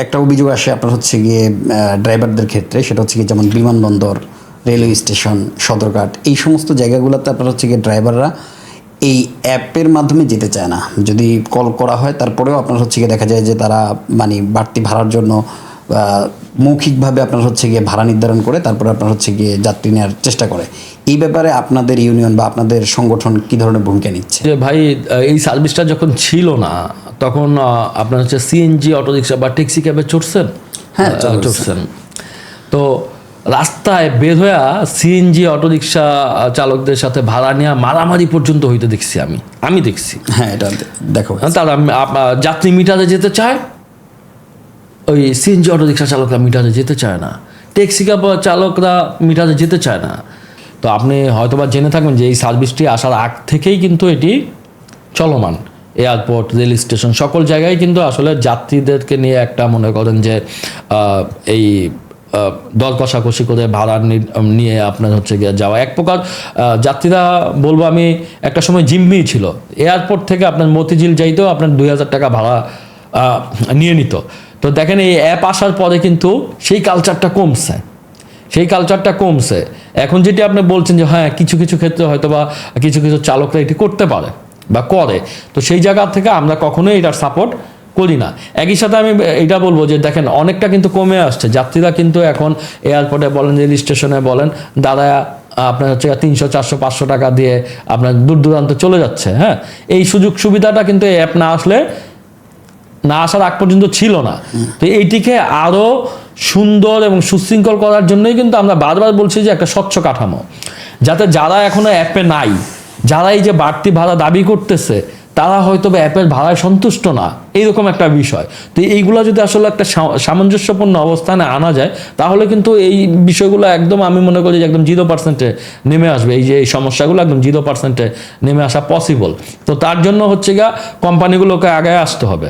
একটা অভিযোগ আসে আপনার হচ্ছে গিয়ে ড্রাইভারদের ক্ষেত্রে, সেটা হচ্ছে গিয়ে যেমন বিমানবন্দর, রেলওয়ে স্টেশন, সদরঘাট, এই সমস্ত জায়গাগুলোতে আপনার হচ্ছে গিয়ে ড্রাইভাররা এই অ্যাপের মাধ্যমে যেতে চায় না। যদি কল করা হয় তারপরেও আপনার হচ্ছে গিয়ে দেখা যায় যে তারা মানে বাড়তি ভাড়ার জন্য মৌখিকভাবে আপনার হচ্ছে গিয়ে ভাড়া নির্ধারণ করে তারপরে আপনার হচ্ছে গিয়ে যাত্রী নেওয়ার চেষ্টা করে। এই ব্যাপারে আপনাদের ইউনিয়ন বা আপনাদের সংগঠন কী ধরনের ভূমিকা নিচ্ছে? যে ভাই, এই সার্ভিসটা যখন ছিল না তখন আপনার হচ্ছে সিএনজি অটোরিক্সা বা ট্যাক্সি ক্যাবে চড়ছেন? হ্যাঁ, চড়ছেন। তো রাস্তায় বের হয়ে সিএনজি অটোরিক্সা চালকদের সাথে ভাড়া নেওয়া মারামারি পর্যন্ত হইতে দেখছি আমি দেখছি। হ্যাঁ, এটা দেখো, তারা যাত্রী মিটারে যেতে চায়, ওই সিএনজি অটোরিক্সা চালকরা মিটারে যেতে চায় না, ট্যাক্সি ক্যাব চালকরা মিটারে যেতে চায় না। তো আপনি হয়তোবা জেনে থাকবেন যে এই সার্ভিসটি আসার আগ থেকেই কিন্তু এটি চলমান। এয়ারপোর্ট, রেল স্টেশন, সকল জায়গায় কিন্তু আসলে যাত্রীদেরকে নিয়ে একটা মনে করেন যে এই দর কষাকষি করে ভাড়া নিয়ে আপনার হচ্ছে গিয়ে যাওয়া এক প্রকার। যাত্রীরা বলবো আমি একটা সময় জিম্মি ছিল, এয়ারপোর্ট থেকে আপনার মতিঝিল যাইতেও আপনার 2000 টাকা ভাড়া নিয়ে নিত। তো দেখেন এই অ্যাপ আসার পরে কিন্তু সেই কালচারটা কমছে। এখন যেটি আপনি বলছেন যে হ্যাঁ কিছু কিছু ক্ষেত্রে হয়তো বা কিছু কিছু চালকরা এটি করতে পারে বা করে, তো সেই জায়গা থেকে আমরা কখনোই এটার সাপোর্ট করি না। একই সাথে আমি এটা বলবো যে দেখেন অনেকটা কিন্তু কমে আসছে, যাত্রীরা কিন্তু এখন এয়ারপোর্টে বলেন, রেল স্টেশনে বলেন, দাঁড়ায় আপনার হচ্ছে 300, 400, 500 টাকা দিয়ে আপনার দূর দূরান্ত চলে যাচ্ছে। হ্যাঁ, এই সুযোগ সুবিধাটা কিন্তু এই অ্যাপ না আসার আগ পর্যন্ত ছিল না। তো এইটিকে আরও সুন্দর এবং সুশৃঙ্খল করার জন্যই কিন্তু আমরা বারবার বলছি যে একটা স্বচ্ছ কাঠামো, যাতে যারা এখনো অ্যাপে নাই, যারা এই যে বাড়তি ভাড়া দাবি করতেছে, তারা হয়তো অ্যাপের ভাড়ায় সন্তুষ্ট না, এইরকম একটা বিষয়। তো এইগুলো যদি আসলে একটা সামঞ্জস্যপূর্ণ অবস্থানে আনা যায়, তাহলে কিন্তু এই বিষয়গুলো একদম আমি মনে করি যে একদম 0%-এ নেমে আসবে। এই যে এই সমস্যাগুলো একদম 0%-এ নেমে আসা পসিবল। তো তার জন্য হচ্ছে গিয়ে কোম্পানিগুলোকে আগে আসতে হবে,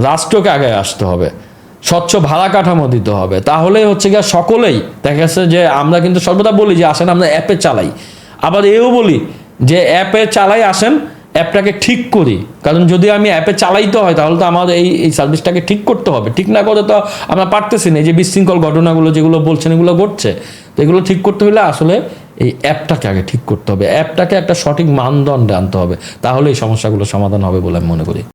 রাষ্ট্রকে আগে আসতে হবে, স্বচ্ছ ভাড়া কাঠামো দিতে হবে। তাহলে হচ্ছে গিয়ে সকলেই দেখা গেছে যে আমরা কিন্তু সর্বদা বলি যে আসেন আমরা অ্যাপে চালাই, আবার এও বলি যে অ্যাপে চালাই, আসেন অ্যাপটাকে ঠিক করি। কারণ যদি আমি অ্যাপে চালাইতে হয় তাহলে তো আমার এই সার্ভিসটাকে ঠিক করতে হবে। ঠিক না করে তো আমরা পারতেছি না। এই যে বিশৃঙ্খল ঘটনাগুলো যেগুলো বলছেন এগুলো ঘটছে, তো এগুলো ঠিক করতে হলে আসলে এই অ্যাপটাকে আগে ঠিক করতে হবে, অ্যাপটাকে একটা সঠিক মানদণ্ডে আনতে হবে, তাহলে এই সমস্যাগুলো সমাধান হবে বলে আমি মনে করি।